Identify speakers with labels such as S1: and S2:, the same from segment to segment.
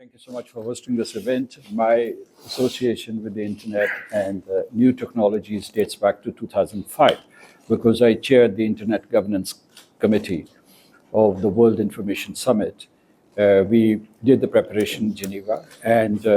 S1: Thank you so much for hosting this event. My association with the internet and new technologies dates back to 2005 because I chaired the Internet Governance Committee of the World Information Summit. We did the preparation in Geneva and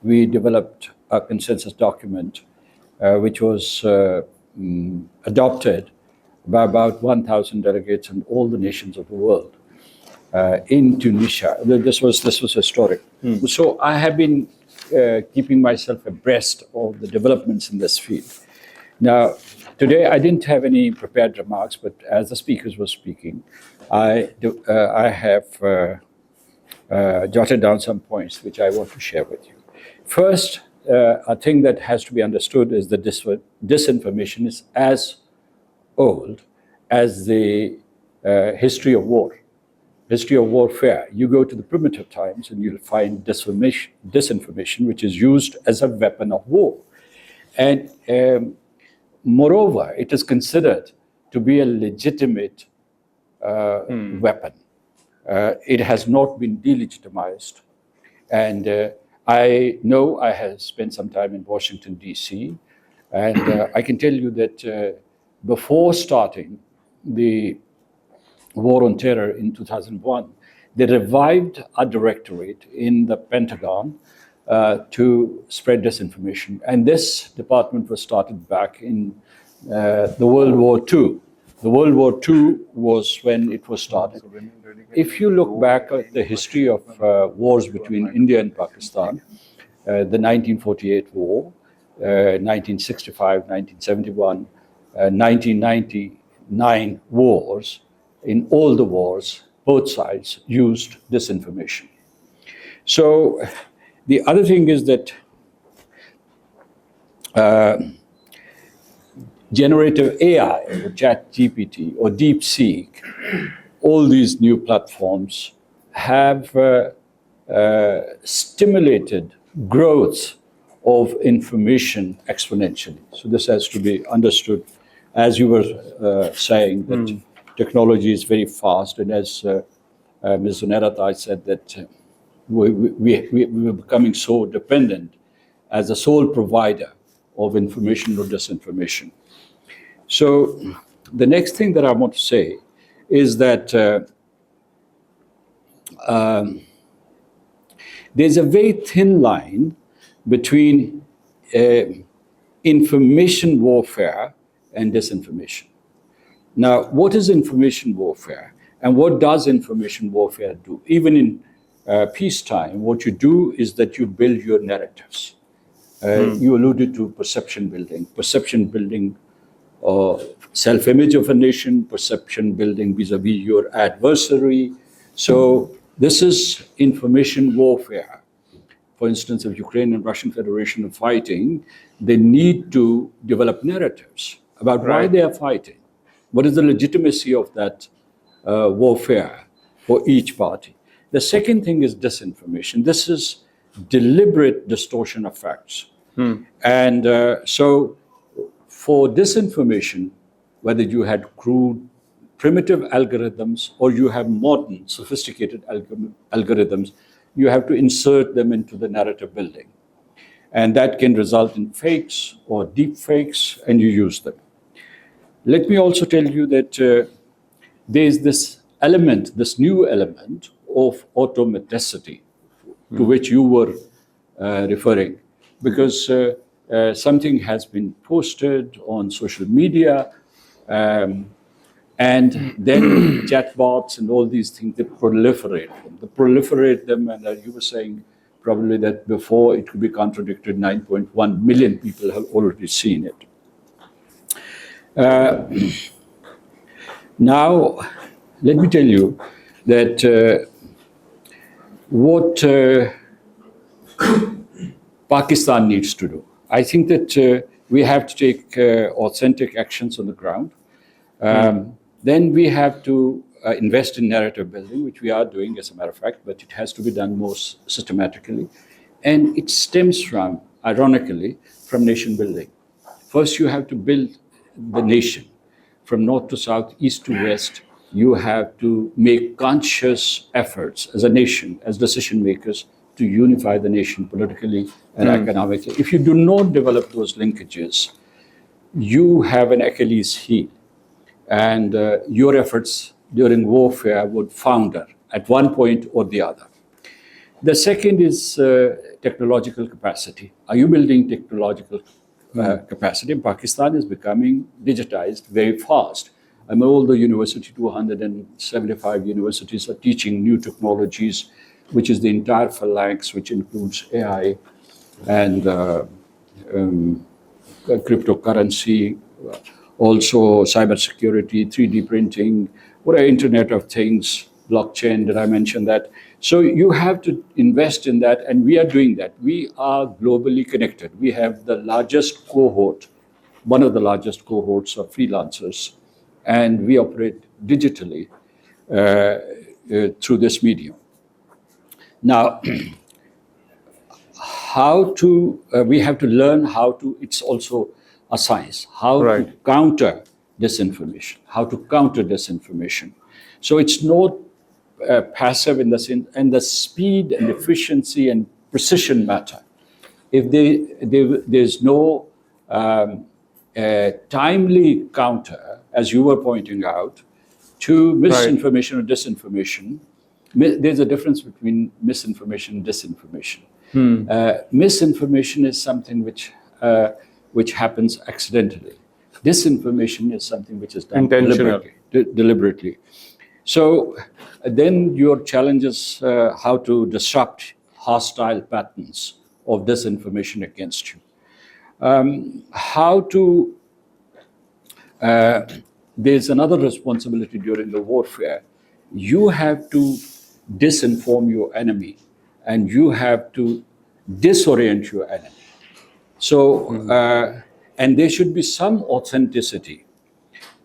S1: we developed a consensus document which was adopted by about 1,000 delegates in all the nations of the world. In Tunisia. This was historic. So I have been keeping myself abreast of the developments in this field. Now, today I didn't have any prepared remarks, but as the speakers were speaking, I have jotted down some points which I want to share with you. First, a thing that has to be understood is that disinformation is as old as the history of war. History of warfare. You go to the primitive times and you'll find disinformation, which is used as a weapon of war. And moreover, it is considered to be a legitimate weapon. It has not been delegitimized. And I know I have spent some time in Washington, D.C., and I can tell you that before starting the War on Terror in 2001, they revived a directorate in the Pentagon to spread disinformation. And this department was started back in the World War II. The World War II was when it was started. If you look back at the history of wars between India and Pakistan, the 1948 war, 1965, 1971, 1999 wars, in all the wars, both sides used disinformation. So the other thing is that generative AI, or ChatGPT, or DeepSeek, all these new platforms have stimulated growth of information exponentially. So this has to be understood, as you were saying, that technology is very fast, and as Ms. Zunairatai said, that we're becoming so dependent as a sole provider of information or disinformation. So the next thing that I want to say is that there's a very thin line between information warfare and disinformation. Now, what is information warfare, and what does information warfare do? Even in peacetime, what you do is that you build your narratives. You alluded to perception building self-image of a nation, perception building vis-a-vis your adversary. So this is information warfare. For instance, if Ukraine and Russian Federation are fighting, they need to develop narratives about why they are fighting. What is the legitimacy of that warfare for each party? The second thing is disinformation. This is deliberate distortion of facts. And so for disinformation, whether you had crude, primitive algorithms or you have modern, sophisticated algorithms, you have to insert them into the narrative building. And that can result in fakes or deep fakes, and you use them. Let me also tell you that there's this element, this new element of automaticity to which you were referring, because something has been posted on social media, and then chatbots and all these things, they proliferate them. And you were saying probably that before it could be contradicted, 9.1 million people have already seen it. Now, let me tell you that what Pakistan needs to do. I think that we have to take authentic actions on the ground. Then we have to invest in narrative building, which we are doing, as a matter of fact, but it has to be done more systematically. And it stems from, ironically, from nation building. First, you have to build the nation from north to south, east to west. You have to make conscious efforts as a nation, as decision makers, to unify the nation politically and economically. If you do not develop those linkages, you have an Achilles heel, and your efforts during warfare would founder at one point or the other. The second is technological capacity. Are you building technological capacity? Pakistan is becoming digitized very fast. I mean, all the university, 275 universities are teaching new technologies, which is the entire phalanx, which includes AI and cryptocurrency, also cybersecurity, 3D printing, what are Internet of Things, blockchain, did I mention that? So you have to invest in that, and we are doing that. We are globally connected. We have the largest cohort, one of the largest cohorts of freelancers, and we operate digitally through this medium. Now, we have to learn how to, it's also a science, how to counter disinformation, So it's not passive in the sense, and the speed and efficiency and precision matter. If there's no timely counter, as you were pointing out, to misinformation or disinformation, there's a difference between misinformation and disinformation. Misinformation is something which happens accidentally. Disinformation is something which is done deliberately. So then your challenge is how to disrupt hostile patterns of disinformation against you. There's another responsibility during the warfare. You have to disinform your enemy, and you have to disorient your enemy. So, and there should be some authenticity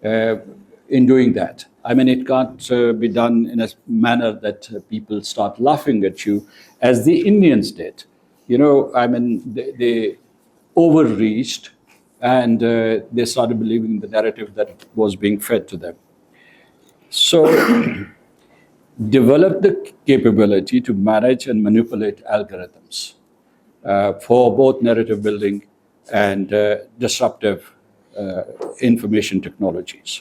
S1: in doing that. I mean, it can't be done in a manner that people start laughing at you, as the Indians did. You know, I mean, they overreached, and they started believing the narrative that was being fed to them. So, develop the capability to manage and manipulate algorithms for both narrative building and disruptive information technologies.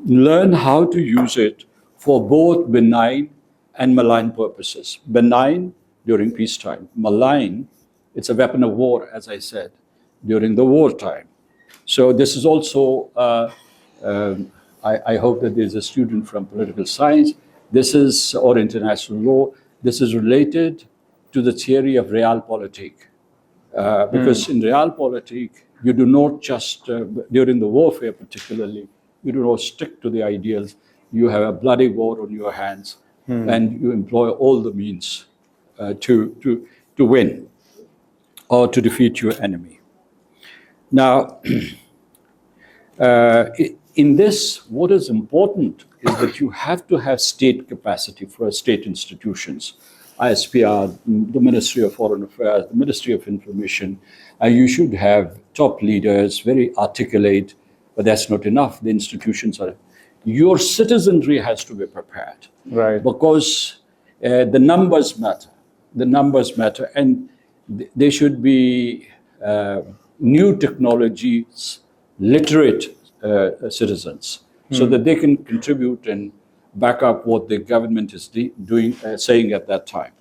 S1: Learn how to use it for both benign and malign purposes. Benign during peacetime. Malign, it's a weapon of war, as I said, during the wartime. So this is also, I hope that there's a student from political science. This is, or international law, this is related to the theory of realpolitik. Because in realpolitik, you do not just, during the warfare particularly, you do not stick to the ideals. You have a bloody war on your hands, and you employ all the means to win or to defeat your enemy. Now, in this, what is important is that you have to have state capacity for state institutions, ISPR, the Ministry of Foreign Affairs, the Ministry of Information. You should have top leaders, very articulate, but that's not enough. The institutions are, your citizenry has to be prepared. Because the numbers matter. The numbers matter, and they should be new technologies literate citizens, so that they can contribute and back up what the government is doing, saying at that time.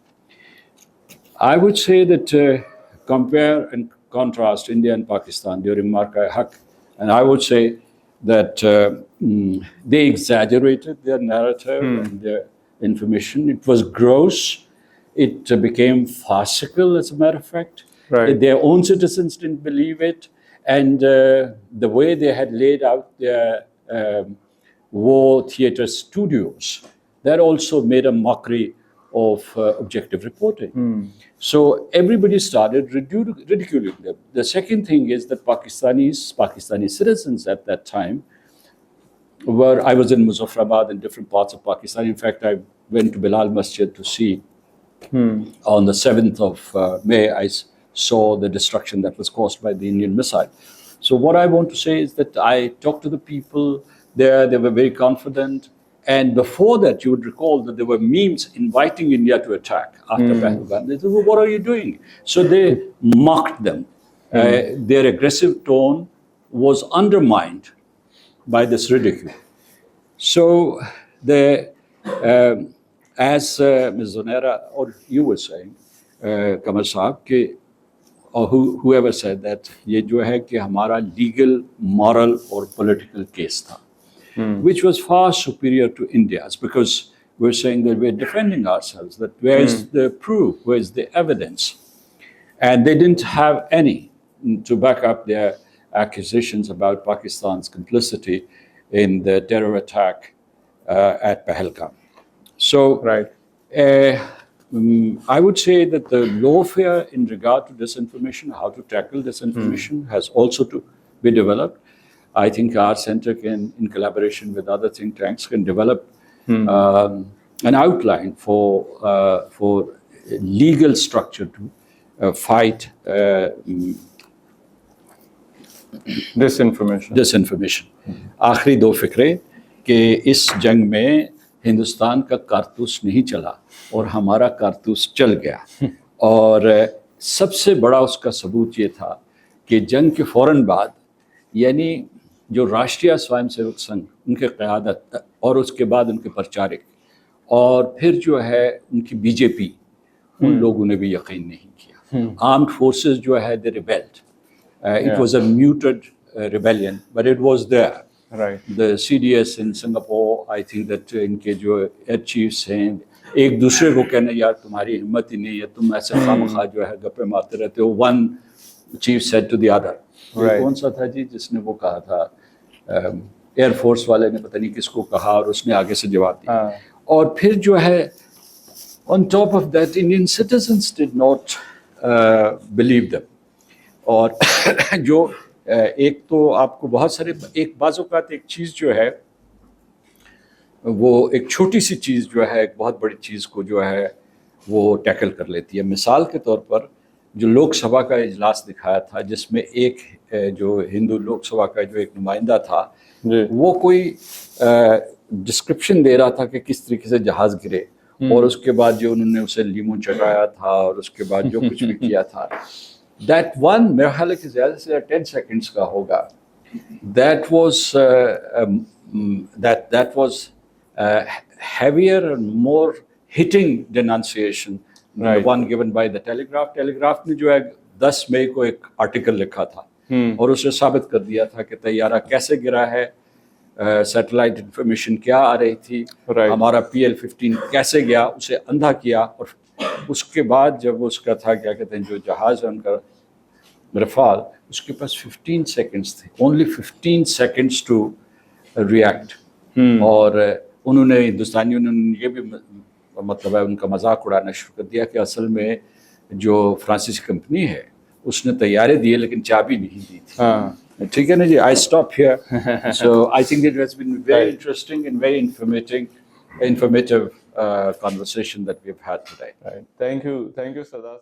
S1: I would say that compare and contrast India and Pakistan during Marka-e-Haq, and I would say that they exaggerated their narrative and their information. It was gross. It became farcical, as a matter of fact. Their own citizens didn't believe it. And the way they had laid out their war theater studios, that also made a mockery of objective reporting. So everybody started ridiculing them. The second thing is that Pakistani citizens at that time I was in Muzaffarabad and different parts of Pakistan. In fact, I went to Bilal Masjid to see on the 7th of May, I saw the destruction that was caused by the Indian missile. So what I want to say is that I talked to the people there. They were very confident. And before that, you would recall that there were memes inviting India to attack after Pahalgam. They said, well, what are you doing? So they mocked them. Their aggressive tone was undermined by this ridicule. So as Ms. Zonera, or you were saying, Kamar Saab, or whoever said that, ये जो है कि हमारा legal, moral or political case था, which was far superior to India's, because we're saying that we're defending ourselves, that where is the proof, where is the evidence? And they didn't have any to back up their accusations about Pakistan's complicity in the terror attack at Pahalgam. So I would say that the lawfare in regard to disinformation, how to tackle disinformation, has also to be developed. I think our center can, in collaboration with other think tanks, can develop an outline for legal structure to fight disinformation. आखिरी दो फिक्रे कि इस जंग में हिंदुस्तान का कारतूस नहीं चला और हमारा कारतूस चल गया, और सबसे बड़ा उसका सबूत ये था कि जंग के फौरन बाद, यानी जो राष्ट्रीय स्वयंसेवक संघ, उनके क़यादत और उसके बाद उनके प्रचारक और फिर जो है उनकी बीजेपी, उन लोगों ने भी यकीन नहीं किया. आर्म्ड फोर्सेस जो है दे rebelled. It was a muted rebellion, but it was there. The CDS in Singapore, I think that इनके जो air chiefs हैं, एक दूसरे को कहना यार तुम्हारी हिम्मत ही नहीं है, तुम ऐसे खामखा जो है गप्पे मारते रहते हो. One chief said to the other. कौन सा था जी जिसने वो कहा था, एयर फोर्स वाले ने पता नहीं किसको कहा और उसने आगे से जवाब दिया. और फिर जो है on top of that, Indian citizens did not believe them. और जो एक तो आपको बहुत सारे, एक बाज़-औक़ात एक चीज़ जो है वो एक छोटी सी चीज़ जो है एक बहुत बड़ी चीज़ को जो है वो टैकल कर लेती है. मिसाल के तौर पर जो लोकसभा का इजलास दिखाया था, जिसमें एक जो हिंदू लोकसभा का जो एक नुमाइंदा था, वो कोई डिस्क्रिप्शन दे रहा था कि किस तरीके से जहाज़ गिरे, और उसके बाद जो उन्होंने उसे लीमू चटाया था और उसके बाद जो कुछ भी किया था, that one मेरा ख्याल है कि ज़्यादा से ज़्यादा 10 seconds का होगा. That was heavier and more hitting denunciation than the one given by the Telegraph. Telegraph ने जो है 10 मई को एक आर्टिकल लिखा था और उसने साबित कर दिया था कि तैयारा कैसे गिरा है, सैटेलाइट इंफॉर्मेशन क्या आ रही थी, हमारा PL-15 कैसे गया, उसे अंधा किया. और उसके बाद जब उसका था क्या कहते हैं जो जहाज़ है उनका रफाल, उसके पास 15 seconds थे, only 15 seconds to react. और उन्होंने हिंदुस्तानियों ने ये भी मतलब है उनका मजाक उड़ाना शुरू कर दिया कि असल में जो फ्रांसीसी कंपनी है उसने तैयारे दिए लेकिन चाबी नहीं दी थी. ठीक है ना जी. I stop here. So I think it has been very interesting and very informative conversation that we've had today.
S2: Thank you, Sardar.